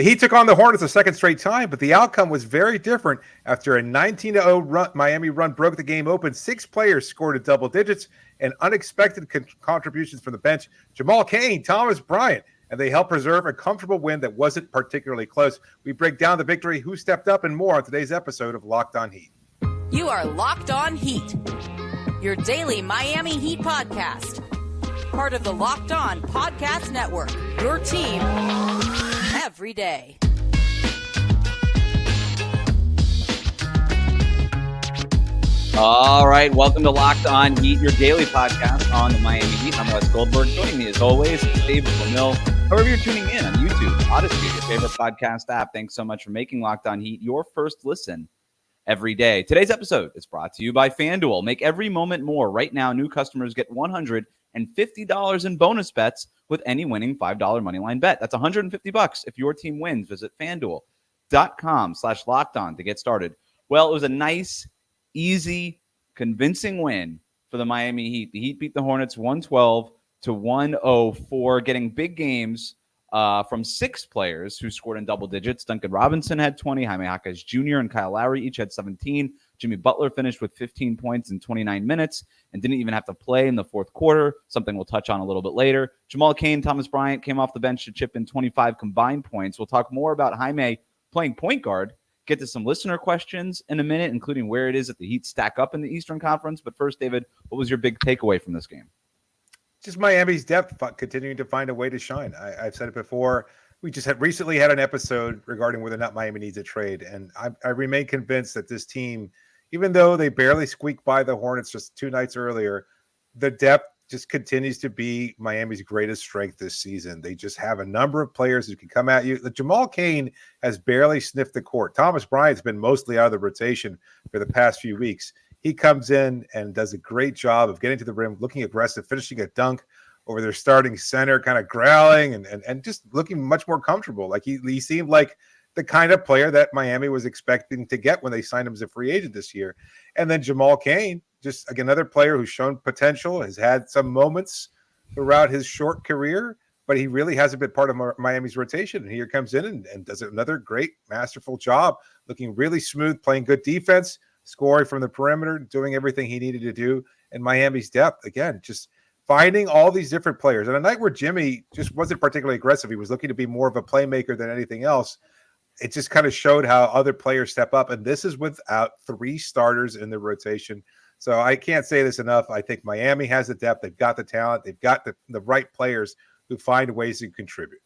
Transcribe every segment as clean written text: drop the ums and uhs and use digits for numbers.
The Heat took on the Hornets a second straight time, but the outcome was very different. After a 19-0 run, Miami run broke the game open. 6 players scored in double digits and unexpected contributions from the bench. Jamal Cain, Thomas Bryant, and they helped preserve a comfortable win that wasn't particularly close. We break down the victory, who stepped up, and more on today's episode of Locked On Heat. You are Locked On Heat, your daily Miami Heat podcast. Part of the Locked On Podcast Network, your team every day. All right, welcome to Locked On Heat, your daily podcast on the Miami Heat. I'm Wes Goldberg. Joining me as always, David Ramil. However you're tuning in on YouTube, Odyssey, your favorite podcast app. Thanks so much for making Locked On Heat your first listen every day. Today's episode is brought to you by FanDuel. Make every moment more. Right now, new customers get $150 in bonus bets with any winning $5 moneyline bet. That's $150 if your team wins. Visit FanDuel.com/LockedOn to get started. Well, it was a nice, easy, convincing win for the Miami Heat. The Heat beat the Hornets 112-104, getting big games from 6 players who scored in double digits. Duncan Robinson had 20, Jaime Jaquez Jr. and Kyle Lowry each had 17. Jimmy Butler finished with 15 points in 29 minutes and didn't even have to play in the fourth quarter, something we'll touch on a little bit later. Jamal Cain, Thomas Bryant came off the bench to chip in 25 combined points. We'll talk more about Jaime playing point guard, get to some listener questions in a minute, including where it is that the Heat stack up in the Eastern Conference. But first, David, what was your big takeaway from this game? Just Miami's depth continuing to find a way to shine. I've said it before. We just recently had an episode regarding whether or not Miami needs a trade. And I remain convinced that this team, even though they barely squeaked by the Hornets just 2 nights earlier, the depth just continues to be Miami's greatest strength this season. They just have a number of players who can come at you. Jamal Cain has barely sniffed the court. Thomas Bryant's been mostly out of the rotation for the past few weeks. He comes in and does a great job of getting to the rim, looking aggressive, finishing a dunk over their starting center, kind of growling and just looking much more comfortable. Like he seemed like the kind of player that Miami was expecting to get when they signed him as a free agent this year. And then Jamal Cain, just again, another player who's shown potential, has had some moments throughout his short career, but he really hasn't been part of Miami's rotation. And here comes in and does another great, masterful job, looking really smooth, playing good defense, scoring from the perimeter, doing everything he needed to do. And Miami's depth, again, just finding all these different players. And a night where Jimmy just wasn't particularly aggressive, he was looking to be more of a playmaker than anything else. It just kind of showed how other players step up. And this is without 3 starters in the rotation. So I can't say this enough. I think Miami has the depth. They've got the talent. They've got the right players who find ways to contribute.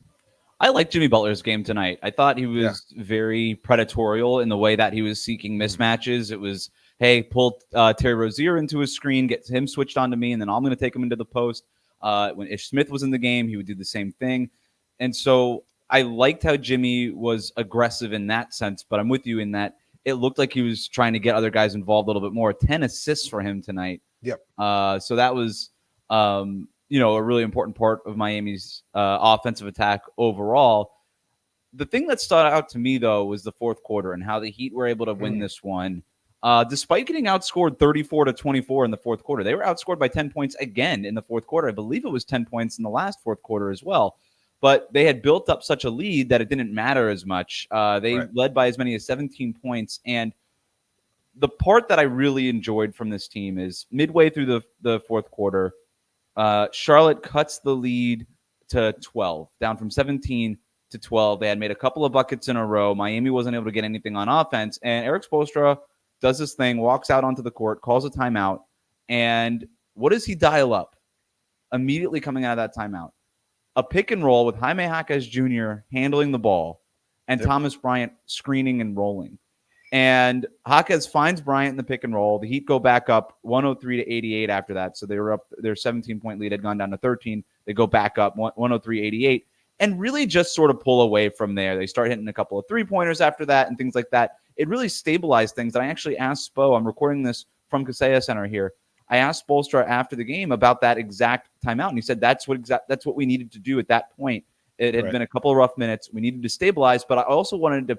I like Jimmy Butler's game tonight. I thought he was very predatorial in the way that he was seeking mismatches. It was, hey, pull Terry Rozier into his screen, get him switched onto me, and then I'm going to take him into the post. When Ish Smith was in the game, he would do the same thing. And so I liked how Jimmy was aggressive in that sense, but I'm with you in that it looked like he was trying to get other guys involved a little bit more. 10 assists for him tonight. Yep. So that was a really important part of Miami's offensive attack overall. The thing that stood out to me, though, was the fourth quarter and how the Heat were able to win this one. Despite getting outscored 34-24 in the fourth quarter, they were outscored by 10 points again in the fourth quarter. I believe it was 10 points in the last fourth quarter as well. But they had built up such a lead that it didn't matter as much. They led by as many as 17 points. And the part that I really enjoyed from this team is midway through the fourth quarter, Charlotte cuts the lead to 12, down from 17 to 12. They had made a couple of buckets in a row. Miami wasn't able to get anything on offense. And Eric Spoelstra does his thing, walks out onto the court, calls a timeout. And what does he dial up immediately coming out of that timeout? A pick and roll with Jaime Jaquez Jr. handling the ball and Thomas Bryant screening and rolling. And Jaquez finds Bryant in the pick and roll. The Heat go back up 103-88 after that. So they were up, their 17-point lead had gone down to 13. They go back up 103-88 and really just sort of pull away from there. They start hitting a couple of three-pointers after that and things like that. It really stabilized things. And I actually asked Spo, I'm recording this from Kaseya Center here. I asked Spoelstra after the game about that exact timeout, and he said that's what we needed to do at that point. It had been a couple of rough minutes. We needed to stabilize, but I also wanted to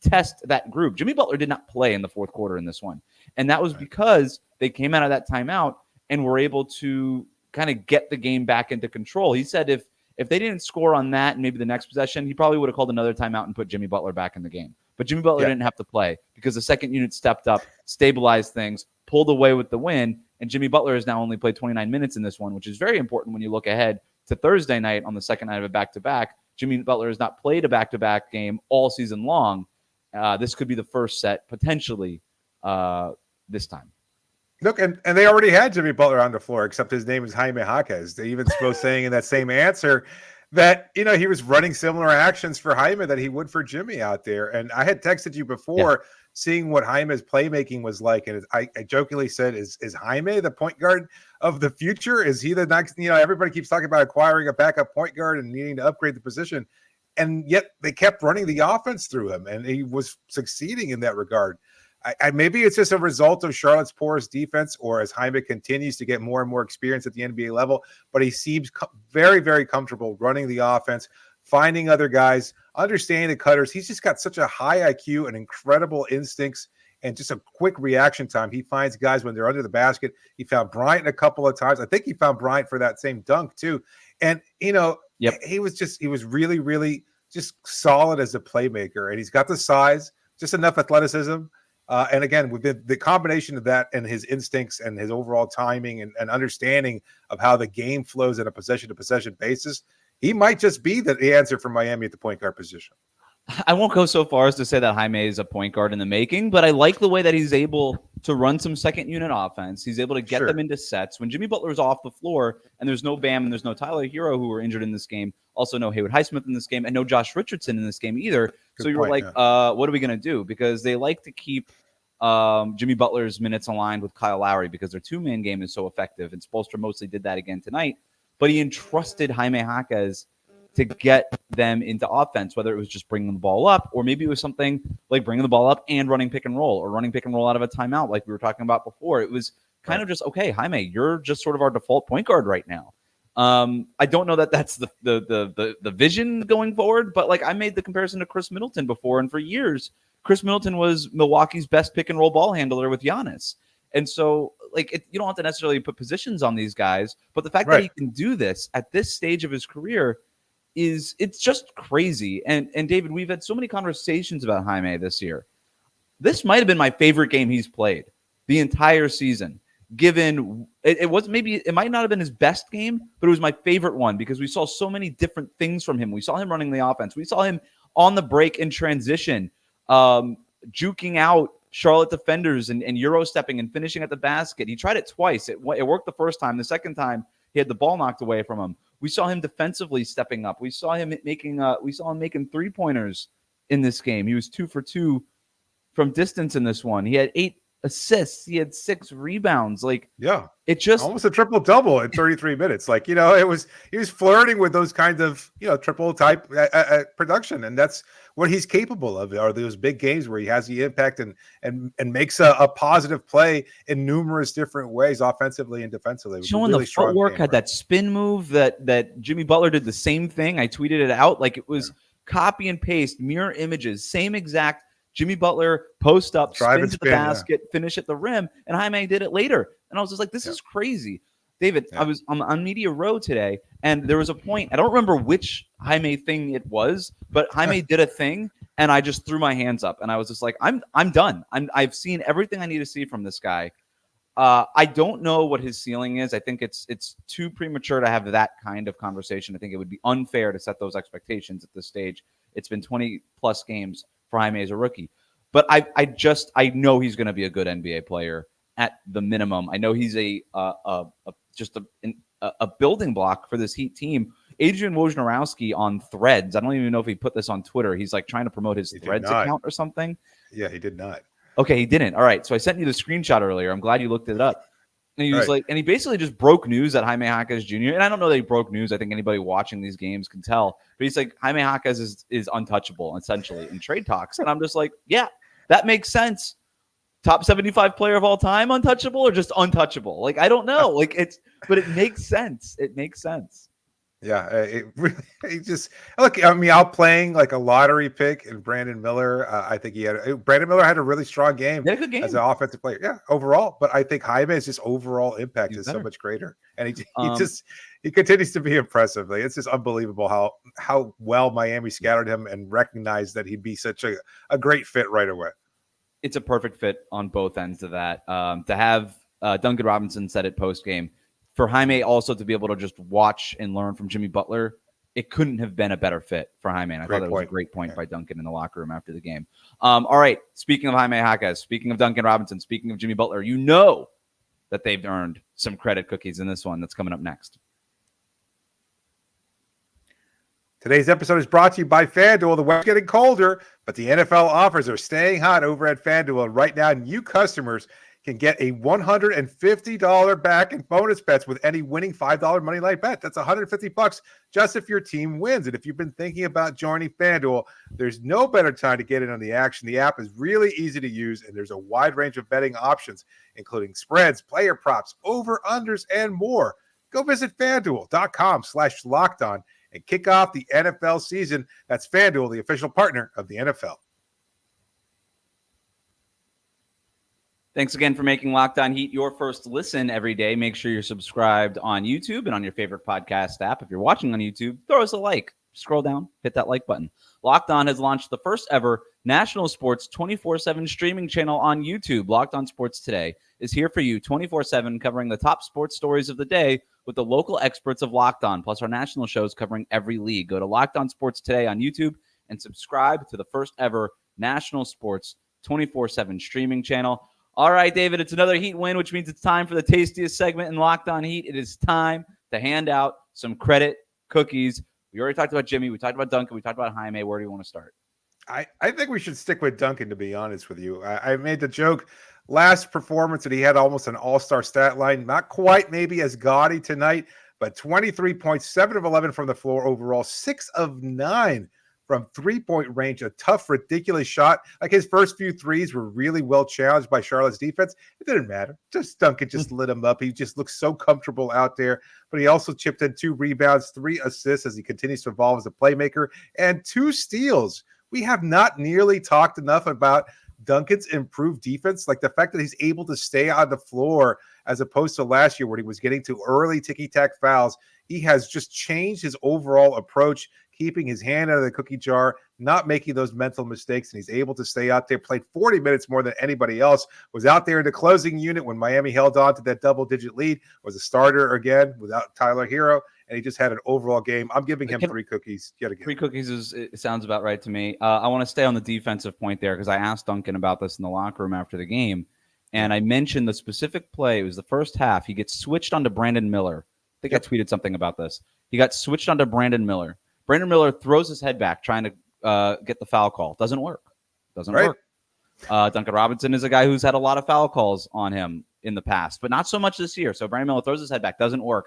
test that group. Jimmy Butler did not play in the fourth quarter in this one, and that was because they came out of that timeout and were able to kind of get the game back into control. He said if If they didn't score on that and maybe the next possession, he probably would have called another timeout and put Jimmy Butler back in the game. But Jimmy Butler didn't have to play because the second unit stepped up, stabilized things, pulled away with the win, and Jimmy Butler has now only played 29 minutes in this one, which is very important when you look ahead to Thursday night on the second night of a back-to-back. Jimmy Butler has not played a back-to-back game all season long. This could be the first set potentially this time. Look, and they already had Jimmy Butler on the floor, except his name is Jaime Jaquez. They even supposed saying in that same answer that, he was running similar actions for Jaime that he would for Jimmy out there. And I had texted you before seeing what Jaime's playmaking was like. And I jokingly said, is Jaime the point guard of the future? Is he the next, everybody keeps talking about acquiring a backup point guard and needing to upgrade the position. And yet they kept running the offense through him, and he was succeeding in that regard. Maybe it's just a result of Charlotte's porous defense, or as Jaime continues to get more and more experience at the NBA level, but he seems very, very comfortable running the offense, finding other guys, understanding the cutters. He's just got such a high IQ and incredible instincts and just a quick reaction time. He finds guys when they're under the basket. He found Bryant a couple of times. I think he found Bryant for that same dunk too. And, he was really, really just solid as a playmaker, and he's got the size, just enough athleticism. And again, with the combination of that and his instincts and his overall timing and understanding of how the game flows on a possession-to-possession basis, he might just be the answer for Miami at the point guard position. I won't go so far as to say that Jaime is a point guard in the making, but I like the way that he's able to run some second unit offense. He's able to get them into sets. When Jimmy Butler is off the floor and there's no Bam and there's no Tyler Hero who were injured in this game, also no Haywood Highsmith in this game, and no Josh Richardson in this game either. So you were like, what are we going to do? Because they like to keep Jimmy Butler's minutes aligned with Kyle Lowry because their two-man game is so effective, and Spoelstra mostly did that again tonight. But he entrusted Jaime Jaquez to get them into offense, whether it was just bringing the ball up, or maybe it was something like bringing the ball up and running pick and roll, or running pick and roll out of a timeout like we were talking about before. It was kind of just, okay, Jaime, you're just sort of our default point guard right now. I don't know that that's the vision going forward, but like I made the comparison to Chris Middleton before, and for years, Chris Middleton was Milwaukee's best pick and roll ball handler with Giannis. And so you don't have to necessarily put positions on these guys, but the fact that he can do this at this stage of his career it's just crazy. And David, we've had so many conversations about Jaime this year. This might have been my favorite game he's played the entire season. Given it might not have been his best game, but it was my favorite one because we saw so many different things from him. We saw him running the offense. We saw him on the break in transition, juking out Charlotte defenders and Euro stepping and finishing at the basket. He tried it twice. It worked the first time. The second time, he had the ball knocked away from him. We saw him defensively stepping up. We saw him making 3-pointers in this game. He was 2 for 2 from distance in this one. He had 8 assists. He had 6 rebounds. It just almost a triple double in 33 minutes. He was flirting with those kinds of triple type production, and that's what he's capable of. Are those big games where he has the impact and makes a positive play in numerous different ways, offensively and defensively. Showing really the footwork, had that spin move that Jimmy Butler did the same thing. I tweeted it out like it was copy and paste, mirror images, same exact. Jimmy Butler post up, spin to the basket, finish at the rim, and Jaime did it later. And I was just like, this is crazy. David, I was on Media Row today, and there was a point, I don't remember which Jaime thing it was, but Jaime did a thing, and I just threw my hands up, and I was just like, I'm done. I've seen everything I need to see from this guy. I don't know what his ceiling is. I think it's too premature to have that kind of conversation. I think it would be unfair to set those expectations at this stage. It's been 20-plus games for Jaime as a rookie. But I know he's going to be a good NBA player at the minimum. I know he's a building block for this Heat team. Adrian Wojnarowski on Threads, I don't even know if he put this on Twitter. He's like trying to promote his Threads account or something. Yeah, he did not. Okay, he didn't. All right, so I sent you the screenshot earlier. I'm glad you looked it up. And he was and he basically just broke news that Jaime Jaquez Jr. And I don't know that he broke news. I think anybody watching these games can tell. But he's like, Jaime Jaquez is untouchable, essentially, in trade talks. And I'm just like, yeah, that makes sense. Top 75 player of all time, untouchable, or just untouchable? I don't know. But it makes sense. It makes sense. Yeah, it really just look. I mean, outplaying like a lottery pick and Brandon Miller. I think Brandon Miller had a really strong game He had a good as game. an offensive player. Yeah, overall. But I think Jaime's just overall impact He's is so better. much greater, and Um, he continues to be impressive. Like, it's just unbelievable how well Miami scouted him and recognized that he'd be such a great fit right away. it's a perfect fit on both ends of that. To have Duncan Robinson said it post game, for Jaime also to be able to just watch and learn from Jimmy Butler, it couldn't have been a better fit for Jaime. And I thought that was a great point by Duncan in the locker room after the game. All right, speaking of Jaime Jaquez, speaking of Duncan Robinson, speaking of Jimmy Butler, you know that they've earned some credit cookies in this one that's coming up next. Today's episode is brought to you by FanDuel. The weather's getting colder, but the NFL offers are staying hot over at FanDuel. And right now, new customers can get a $150 back in bonus bets with any winning $5 money line bet. That's $150 just if your team wins. And if you've been thinking about joining FanDuel, there's no better time to get in on the action. The app is really easy to use, and there's a wide range of betting options, including spreads, player props, over-unders, and more. Go visit FanDuel.com/LockedOn and kick off the NFL season. That's FanDuel, the official partner of the NFL. Thanks again for making Locked On Heat your first listen every day. Make sure you're subscribed on YouTube and on your favorite podcast app. If you're watching on YouTube, throw us a like. Scroll down, hit that like button. Locked On has launched the first ever national sports 24/7 streaming channel on YouTube. Locked On Sports Today is here for you 24/7, covering the top sports stories of the day with the local experts of Locked On, plus our national shows covering every league. Go to Locked On Sports Today on YouTube and subscribe to the first ever national sports 24/7 streaming channel. All right, David, it's another Heat win, which means it's time for the tastiest segment in Locked On Heat. It is time to hand out some credit cookies. We already talked about Jimmy. We talked about Duncan. We talked about Jaime. Where do you want to start? I think we should stick with Duncan, to be honest with you. I made the joke last performance that he had almost an all-star stat line. Not quite maybe as gaudy tonight, but 23 points, 7 of 11 from the floor overall, 6 of 9 from three-point range, a tough, ridiculous shot. Like his first few threes were really well challenged by Charlotte's defense. It didn't matter. Just Duncan just lit him up. He just looks so comfortable out there. But he also chipped in 2 rebounds, 3 assists as he continues to evolve as a playmaker, and 2 steals. We have not nearly talked enough about Duncan's improved defense, like the fact that he's able to stay on the floor as opposed to last year where he was getting to early ticky-tack fouls. He has just changed his overall approach, keeping his hand out of the cookie jar, not making those mental mistakes, and he's able to stay out there, played 40 minutes more than anybody else, was out there in the closing unit when Miami held on to that double-digit lead, was a starter again without Tyler Hero, and he just had an overall game. I'm giving him 3 cookies yet again. 3 cookies it sounds about right to me. I want to stay on the defensive point there because I asked Duncan about this in the locker room after the game, and I mentioned the specific play. It was the first half. He gets switched onto Brandon Miller. I think I tweeted something about this. He got switched onto Brandon Miller. Brandon Miller throws his head back trying to get the foul call. Doesn't work. Work. Duncan Robinson is a guy who's had a lot of foul calls on him in the past, but not so much this year. So Brandon Miller throws his head back. Doesn't work.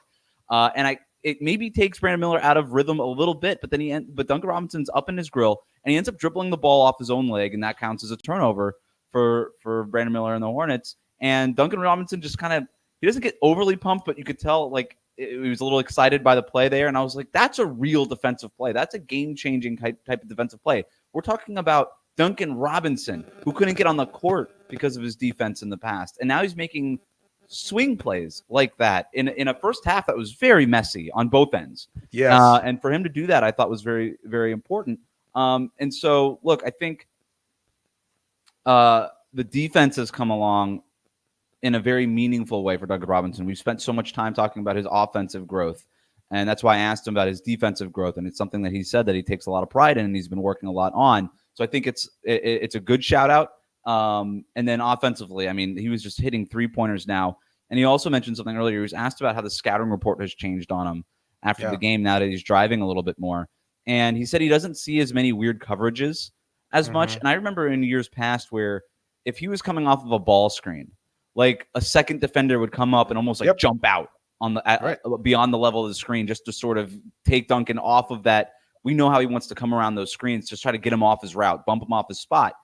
It maybe takes Brandon Miller out of rhythm a little bit, but but Duncan Robinson's up in his grill, and he ends up dribbling the ball off his own leg, and that counts as a turnover for Brandon Miller and the Hornets. And Duncan Robinson just he doesn't get overly pumped, but you could tell he was a little excited by the play there. And I was like, that's a real defensive play. That's a game-changing type of defensive play. We're talking about Duncan Robinson, who couldn't get on the court because of his defense in the past. And now he's making swing plays like that in a first half that was very messy on both ends. Yes. And for him to do that, I thought was very, very important. And so, look, I think the defense has come along in a very meaningful way for Duncan Robinson. We've spent so much time talking about his offensive growth, and that's why I asked him about his defensive growth, and it's something that he said that he takes a lot of pride in and he's been working a lot on. So I think it's a good shout-out. And then offensively, I mean, he was just hitting 3-pointers now, and he also mentioned something earlier. He was asked about how the scouting report has changed on him after the game now that he's driving a little bit more, and he said he doesn't see as many weird coverages as much. And I remember in years past where if he was coming off of a ball screen, like a second defender would come up and almost jump out on beyond the level of the screen just to sort of take Duncan off of that. We know how he wants to come around those screens, just try to get him off his route, bump him off his spot.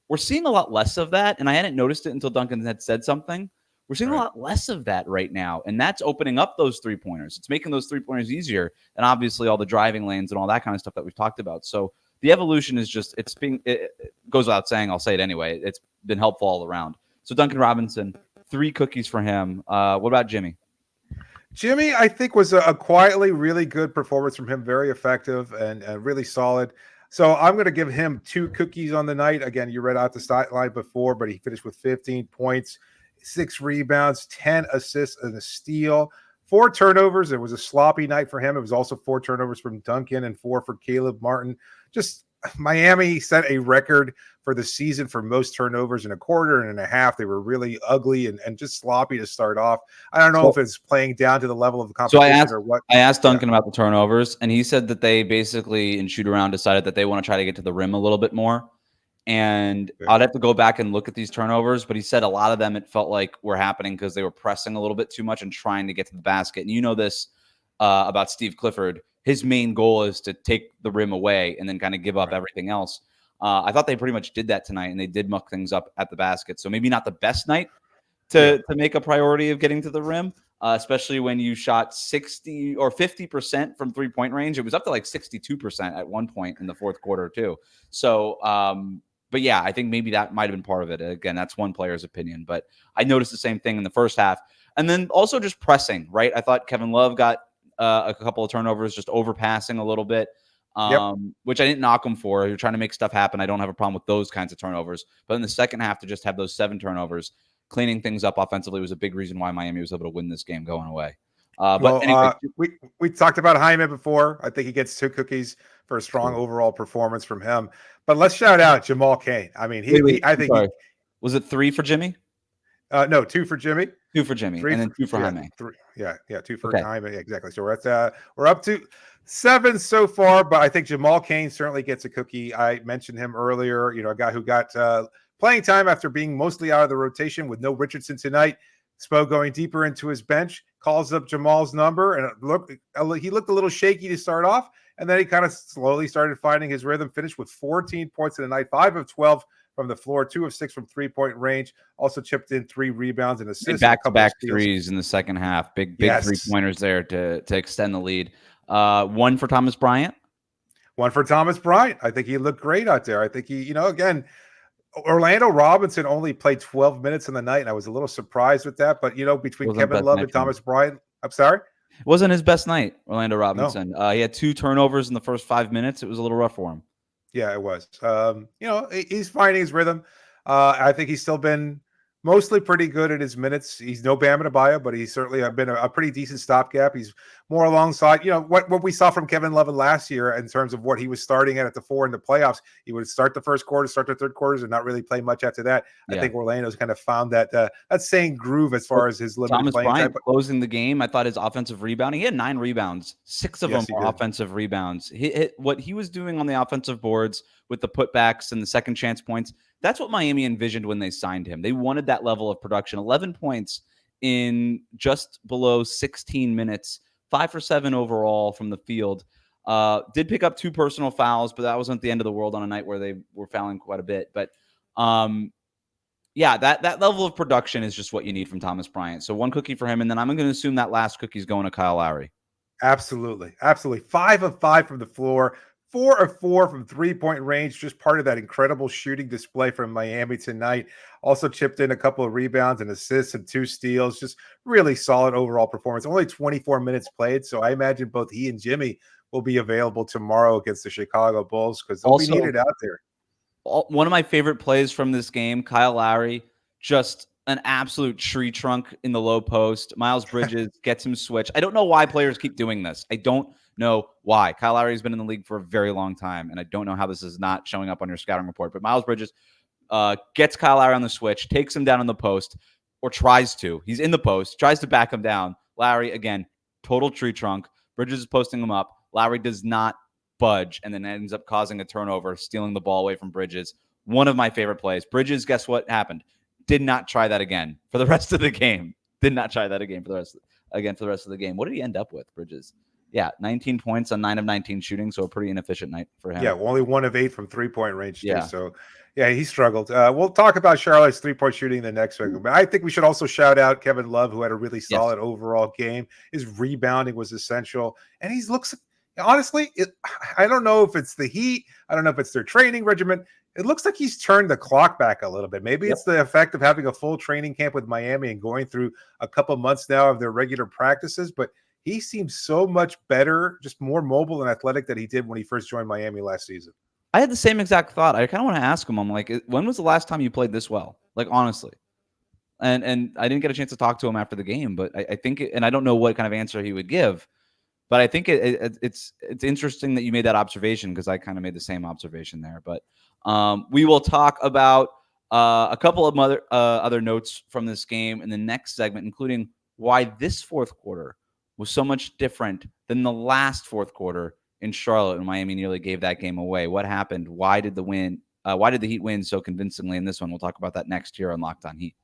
We're seeing a lot less of that, and I hadn't noticed it until Duncan had said something. We're seeing a lot less of that right now, and that's opening up those 3-pointers. It's making those 3-pointers easier, and obviously all the driving lanes and all that kind of stuff that we've talked about. So the evolution is just, it goes without saying, I'll say it anyway, it's been helpful all around. So Duncan Robinson, 3 cookies for him. What about Jimmy? Jimmy, I think, was a quietly really good performance from him, very effective and really solid. So I'm going to give him 2 cookies on the night. Again, you read out the stat line before, but he finished with 15 points, 6 rebounds, 10 assists, and a steal, 4 turnovers. It was a sloppy night for him. It was also 4 turnovers from Duncan and 4 for Caleb Martin. Just Miami set a record for the season for most turnovers in a quarter and a half. They were really ugly and just sloppy to start off. I don't know if it's playing down to the level of the competition or what. I asked Duncan about the turnovers, and he said that they basically, in shoot around, decided that they want to try to get to the rim a little bit more. And I'd have to go back and look at these turnovers, but he said a lot of them, it felt like were happening because they were pressing a little bit too much and trying to get to the basket. And you know this about Steve Clifford. His main goal is to take the rim away and then kind of give up everything else. I thought they pretty much did that tonight, and they did muck things up at the basket. So maybe not the best night to make a priority of getting to the rim, especially when you shot 60 or 50% from 3-point range. It was up to like 62% at one point in the fourth quarter too. So, but yeah, I think maybe that might have been part of it. Again, that's one player's opinion, but I noticed the same thing in the first half. And then also just pressing, right? I thought Kevin Love got a couple of turnovers, just overpassing a little bit, which I didn't knock him for. You're trying to make stuff happen. I don't have a problem with those kinds of turnovers. But in the second half, to just have those 7 turnovers, cleaning things up offensively was a big reason why Miami was able to win this game going away. Anyway, we talked about Jaime before. I think he gets 2 cookies for a strong overall performance from him. But let's shout out Jamal Cain. I mean, was it 3 for Jimmy? No, 2 for Jimmy. 2 for Jimmy, and then 2 for Jaime. 2 for Jaime. Exactly. So we're up to 7 so far, but I think Jamal Cain certainly gets a cookie. I mentioned him earlier. You know, a guy who got playing time after being mostly out of the rotation with no Richardson tonight. Spo going deeper into his bench, calls up Jamal's number, and he looked a little shaky to start off, and then he kind of slowly started finding his rhythm. Finished with 14 points in the night, 5 of 12 from the floor, 2 of 6 from 3-point range. Also chipped in 3 rebounds and assists. Back-to-back threes in the second half. Big 3-pointers there to extend the lead. 1 for Thomas Bryant. 1 for Thomas Bryant. I think he looked great out there. I think he, again, Orlando Robinson only played 12 minutes in the night, and I was a little surprised with that. But, between Kevin Love and Thomas Bryant, I'm sorry? It wasn't his best night, Orlando Robinson. No. He had 2 turnovers in the first 5 minutes. It was a little rough for him. Yeah, it was. He's finding his rhythm. I think he's still been mostly pretty good at his minutes. He's no Bam Adebayo, but he's certainly been a pretty decent stopgap. He's more alongside, what we saw from Kevin Love last year in terms of what he was starting at the 4 in the playoffs. He would start the first quarter, start the third quarters, and not really play much after that. I think Orlando's kind of found that same groove as far as his limited playing time. Closing the game, I thought his offensive rebounding, he had 9 rebounds. 6 of them were offensive rebounds. What he was doing on the offensive boards with the putbacks and the second chance points, that's what Miami envisioned when they signed him. They wanted that level of production. 11 points in just below 16 minutes, 5 for 7 overall from the field. Did pick up 2 personal fouls, but that wasn't the end of the world on a night where they were fouling quite a bit. But that level of production is just what you need from Thomas Bryant. So 1 cookie for him, and then I'm going to assume that last cookie is going to Kyle Lowry. Absolutely. 5 of 5 from the floor. 4 of 4 from 3-point range, just part of that incredible shooting display from Miami tonight. Also chipped in a couple of rebounds and assists and 2 steals. Just really solid overall performance. Only 24 minutes played, so I imagine both he and Jimmy will be available tomorrow against the Chicago Bulls because they'll be needed out there. One of my favorite plays from this game, Kyle Lowry, just an absolute tree trunk in the low post. Miles Bridges gets him switched. I don't know why players keep doing this. I don't know why. Kyle Lowry has been in the league for a very long time, and I don't know how this is not showing up on your scouting report. But Miles Bridges gets Kyle Lowry on the switch, takes him down on the post, or tries to. He's in the post, tries to back him down. Lowry, again, total tree trunk. Bridges is posting him up. Lowry does not budge, and then ends up causing a turnover, stealing the ball away from Bridges. One of my favorite plays. Bridges, guess what happened? Did not try that again for the rest of the game. Did not try that again for the rest of the game. What did he end up with, Bridges? Yeah, 19 points on 9 of 19 shooting, so a pretty inefficient night for him. Yeah, only 1 of 8 from 3-point range too. Yeah. So, yeah, he struggled. We'll talk about Charlotte's 3-point shooting in the next segment, but I think we should also shout out Kevin Love, who had a really solid overall game. His rebounding was essential, and he looks honestly. I don't know if it's the Heat. I don't know if it's their training regimen. It looks like he's turned the clock back a little bit. Maybe it's the effect of having a full training camp with Miami and going through a couple months now of their regular practices, but he seems so much better, just more mobile and athletic than he did when he first joined Miami last season. I had the same exact thought. I kind of want to ask him. I'm like, when was the last time you played this well? Like, honestly. And I didn't get a chance to talk to him after the game, but I think, and I don't know what kind of answer he would give, but I think it's interesting that you made that observation, because I kind of made the same observation there. But we will talk about a couple of other notes from this game in the next segment, including why this fourth quarter was so much different than the last fourth quarter in Charlotte, and Miami nearly gave that game away. What happened? Why did the Heat win so convincingly in this one? We'll talk about that next year on Locked On Heat.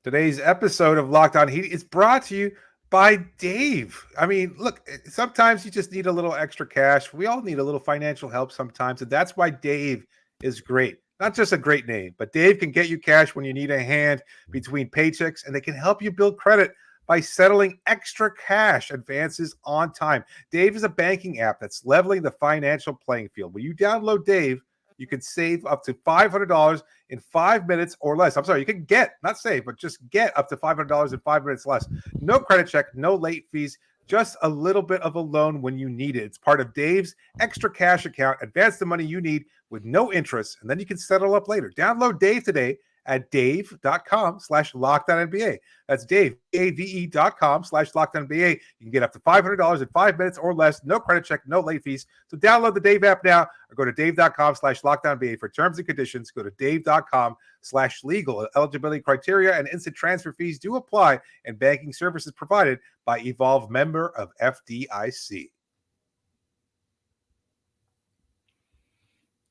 Today's episode of Locked On Heat is brought to you by Dave. I mean, look, sometimes you just need a little extra cash. We all need a little financial help sometimes, and that's why Dave is great. Not just a great name, but Dave can get you cash when you need a hand between paychecks, and they can help you build credit by settling extra cash advances on time. Dave is a banking app that's leveling the financial playing field. When you download Dave, you can save up to $500 in 5 minutes or less. I'm sorry, you can get, not save, but just get up to $500 in 5 minutes less. No credit check, no late fees, just a little bit of a loan when you need it. It's part of Dave's extra cash account. Advance the money you need with no interest, and then you can settle up later. Download Dave today at dave.com/LockedOnNBA. That's Dave, AVE.com/LockedOnNBA. You can get up to $500 in 5 minutes or less. No credit check, no late fees. So download the Dave app now, or go to dave.com/LockedOnNBA for terms and conditions. Go to dave.com/legal. Eligibility criteria and instant transfer fees do apply, and banking services provided by Evolve, member of FDIC.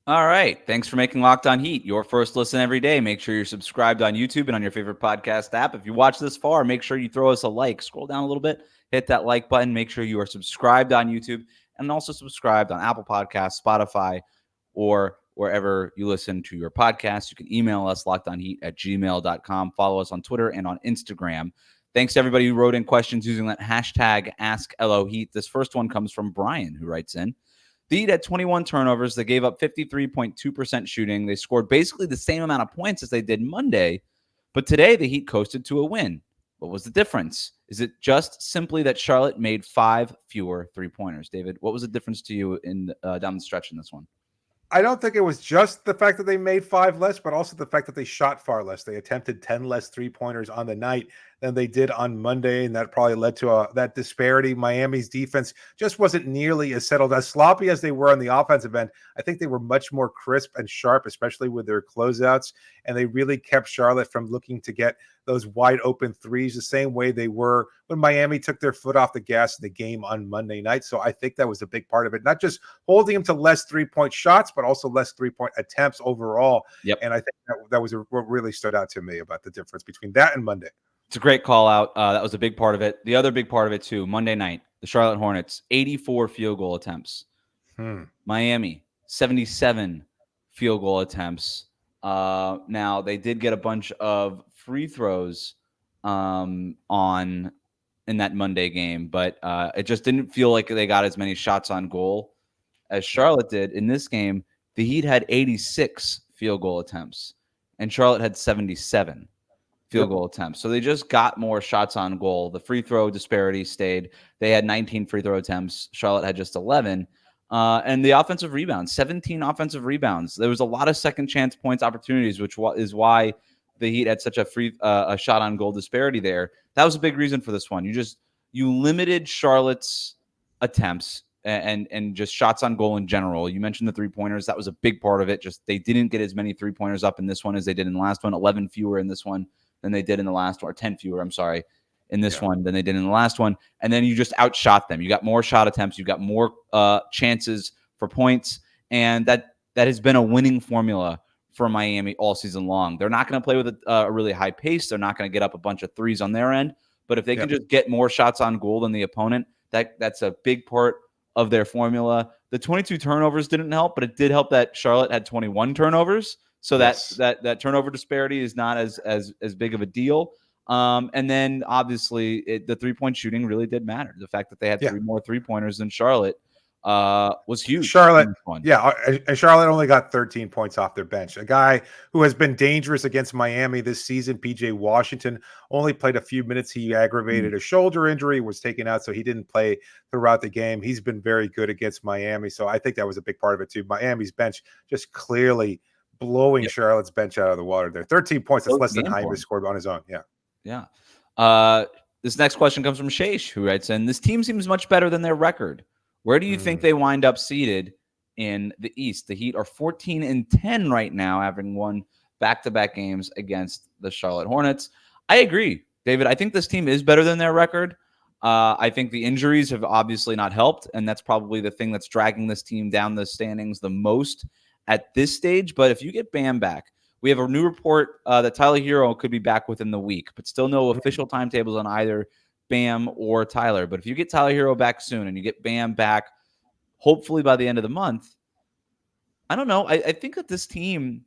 All right. Thanks for making Locked On Heat your first listen every day. Make sure you're subscribed on YouTube and on your favorite podcast app. If you watch this far, make sure you throw us a like. Scroll down a little bit, hit that like button. Make sure you are subscribed on YouTube and also subscribed on Apple Podcasts, Spotify, or wherever you listen to your podcasts. You can email us, lockedonheat@gmail.com. Follow us on Twitter and on Instagram. Thanks to everybody who wrote in questions using that hashtag AskLOHeat. This first one comes from Brian, who writes in, the Heat had 21 turnovers. They gave up 53.2% shooting. They scored basically the same amount of points as they did Monday, but today the Heat coasted to a win. What was the difference? Is it just simply that Charlotte made 5 fewer three-pointers? David, what was the difference to you in down the stretch in this one? I don't think it was just the fact that they made 5 less, but also the fact that they shot far less. They attempted 10 less three-pointers on the night than they did on Monday, and that probably led to that disparity. Miami's defense just wasn't nearly as settled, as sloppy as they were on the offensive end. I think they were much more crisp and sharp, especially with their closeouts, and they really kept Charlotte from looking to get those wide open threes the same way they were when Miami took their foot off the gas in the game on Monday night. So I think that was a big part of it, not just holding them to less three-point shots, but also less three-point attempts overall. Yep. And I think that was what really stood out to me about the difference between that and Monday. It's a great call out. That was a big part of it. The other big part of it too, Monday night, the Charlotte Hornets, 84 field goal attempts. Miami, 77 field goal attempts. Now they did get a bunch of free throws in that Monday game, but it just didn't feel like they got as many shots on goal as Charlotte did. In this game, the Heat had 86 field goal attempts, and Charlotte had 77 field goal attempts. So they just got more shots on goal. The free throw disparity stayed. They had 19 free throw attempts. Charlotte had just 11. And the offensive rebounds, 17 offensive rebounds. There was a lot of second chance points opportunities, which is why the Heat had such a shot on goal disparity there. That was a big reason for this one. You limited Charlotte's attempts and just shots on goal in general. You mentioned the three-pointers. That was a big part of it. Just they didn't get as many three-pointers up in this one as they did in the last one. 11 fewer in this one than they did in the last one, or 10 fewer, I'm sorry, in this one than they did in the last one. And then you just outshot them. You got more shot attempts. You got more chances for points. And that has been a winning formula for Miami all season long. They're not going to play with a really high pace. They're not going to get up a bunch of threes on their end, But if they can just get more shots on goal than the opponent, that's a big part of their formula. The 22 turnovers didn't help, but it did help that Charlotte had 21 turnovers. So that turnover disparity is not as big of a deal. And then obviously the 3-point shooting really did matter. The fact that they had 3 more 3-pointers than Charlotte was huge. Charlotte, and Charlotte only got 13 points off their bench. A guy who has been dangerous against Miami this season, PJ Washington, only played a few minutes. He aggravated a shoulder injury, was taken out, so he didn't play throughout the game. He's been very good against Miami, so I think that was a big part of it too. Miami's bench just clearly blowing Charlotte's bench out of the water there. 13 points, that's less than Jaime scored on his own. Yeah. This next question comes from Shaish, who writes in, this team seems much better than their record. Where do you think they wind up seated in the East? The Heat are 14-10 right now, having won back-to-back games against the Charlotte Hornets. I agree, David. I think this team is better than their record. I think the injuries have obviously not helped, and that's probably the thing that's dragging this team down the standings the most at this stage. But if you get Bam back, we have a new report that Tyler Hero could be back within the week, but still no official timetables on either Bam or Tyler. But if you get Tyler Hero back soon and you get Bam back, hopefully by the end of the month, I don't know. I think that this team,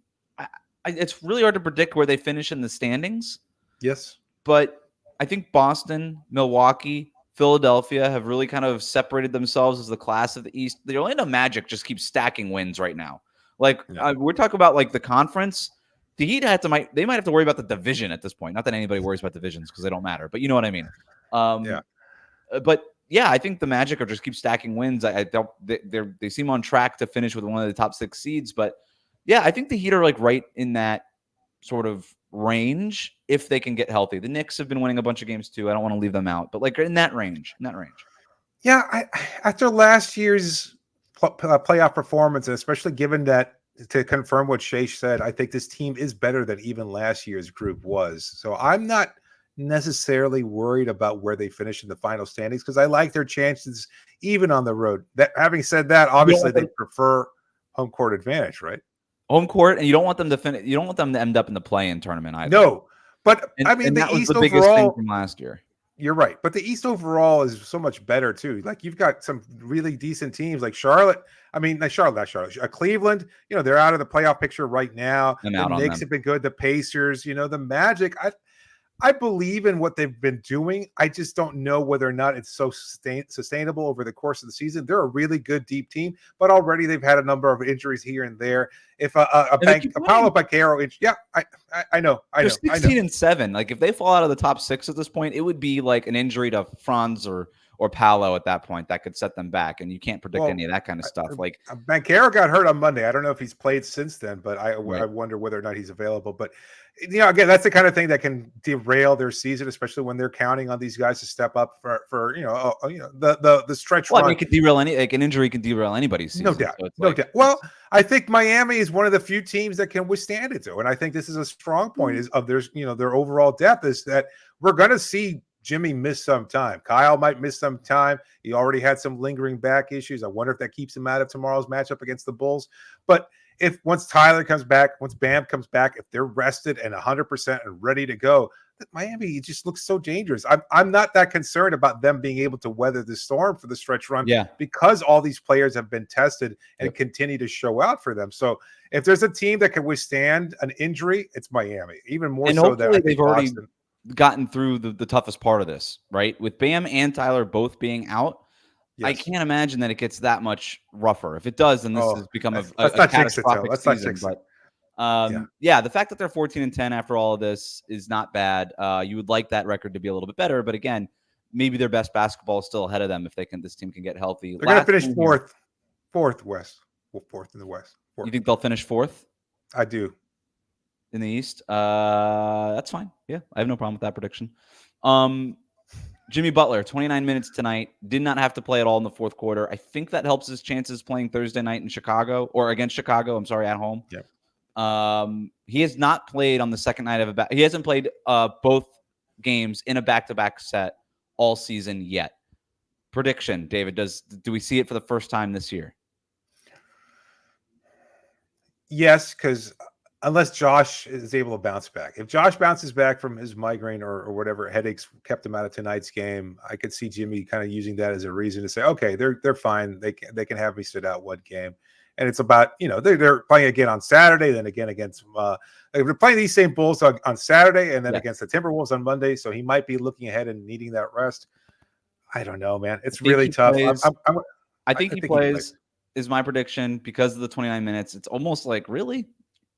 it's really hard to predict where they finish in the standings. Yes. But I think Boston, Milwaukee, Philadelphia have really kind of separated themselves as the class of the East. The Orlando Magic just keep stacking wins right now. Like we're talking about like the conference. The Heat they might have to worry about the division at this point. Not that anybody worries about divisions because they don't matter, but you know what I mean. But yeah, I think the Magic are just keep stacking wins. They seem on track to finish with one of the top 6 seeds. But yeah, I think the Heat are like right in that sort of range if they can get healthy. The Knicks have been winning a bunch of games too. I don't want to leave them out, but like in that range. Yeah, after last year's playoff performance, and especially given that, to confirm what Shaish said, I think this team is better than even last year's group was. So I'm not necessarily worried about where they finish in the final standings because I like their chances even on the road. That having said that, obviously they prefer home court advantage, right? Home court, and you don't want them to finish. You don't want them to end up in the play-in tournament either. No, but I mean, the that was East the biggest overall, thing from last year. You're right, but the East overall is so much better too. Like you've got some really decent teams, like Charlotte. I mean, not Charlotte. Cleveland. You know, they're out of the playoff picture right now. The Knicks have been good. The Pacers. You know, the Magic. I believe in what they've been doing. I just don't know whether or not it's so sustainable over the course of the season. They're a really good deep team, but already they've had a number of injuries here and there. If Paolo Banchero, I know. They're 16-7. Like if they fall out of the top 6 at this point, it would be like an injury to Franz or Paolo at that point that could set them back, and you can't predict any of that kind of stuff. Like Banchero got hurt on Monday. I don't know if he's played since then, but I wonder whether or not he's available. But you know, again, that's the kind of thing that can derail their season, especially when they're counting on these guys to step up for the stretch run. I mean, it could derail an injury can derail anybody's season. No doubt. Well, I think Miami is one of the few teams that can withstand it, though, and I think this is a strong point of their overall depth is that we're going to see Jimmy missed some time. Kyle might miss some time. He already had some lingering back issues. I wonder if that keeps him out of tomorrow's matchup against the Bulls. But if once Tyler comes back, once Bam comes back, if they're rested and 100% and ready to go, Miami just looks so dangerous. I'm not that concerned about them being able to weather the storm for the stretch run because all these players have been tested and continue to show out for them. So if there's a team that can withstand an injury, it's Miami. Even more so than they've already gotten through the toughest part of this, right? With Bam and Tyler both being out, I can't imagine that it gets that much rougher. If it does, then this has become a catastrophic season. But the fact that they're 14-10 after all of this is not bad. You would like that record to be a little bit better, but again, maybe their best basketball is still ahead of them if this team can get healthy. They're going to finish fourth in the West. You think they'll finish fourth? I do. In the East, that's fine. Yeah, I have no problem with that prediction. Jimmy Butler, 29 minutes tonight, did not have to play at all in the fourth quarter. I think that helps his chances playing Thursday night in Chicago or against Chicago. I'm sorry, at home. Yeah. He has not played on the second night of he hasn't played both games in a back-to-back set all season yet. Prediction, David, do we see it for the first time this year? Yes, because unless Josh is able to bounce back. If Josh bounces back from his migraine or whatever headaches kept him out of tonight's game, I could see Jimmy kind of using that as a reason to say, okay, they're fine. They can have me sit out one game. And it's about, they're playing again on Saturday, then again against they're playing these same Bulls on Saturday, and then against the Timberwolves on Monday. So he might be looking ahead and needing that rest. I don't know, man. It's really tough. I think he plays is my prediction because of the 29 minutes. It's almost like, really?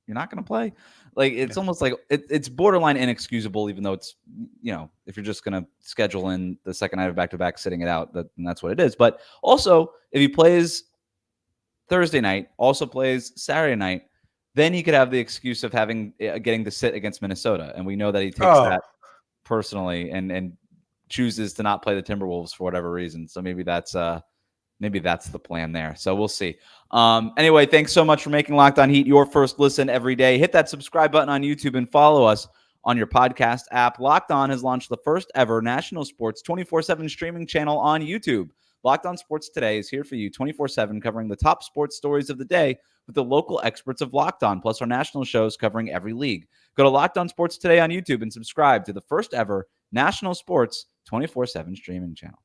You're not going to play? Like, it's almost like it's borderline inexcusable, even though it's, if you're just going to schedule in the second night of back-to-back, sitting it out, that's what it is. But also, if he plays Thursday night, also plays Saturday night, then he could have the excuse of getting to sit against Minnesota. And we know that he takes that personally and chooses to not play the Timberwolves for whatever reason. So maybe that's the plan there. So we'll see. Anyway, thanks so much for making Locked On Heat your first listen every day. Hit that subscribe button on YouTube and follow us on your podcast app. Locked On has launched the first ever national sports 24/7 streaming channel on YouTube. Locked On Sports Today is here for you 24/7, covering the top sports stories of the day with the local experts of Locked On, plus our national shows covering every league. Go to Locked On Sports Today on YouTube and subscribe to the first ever national sports 24/7 streaming channel.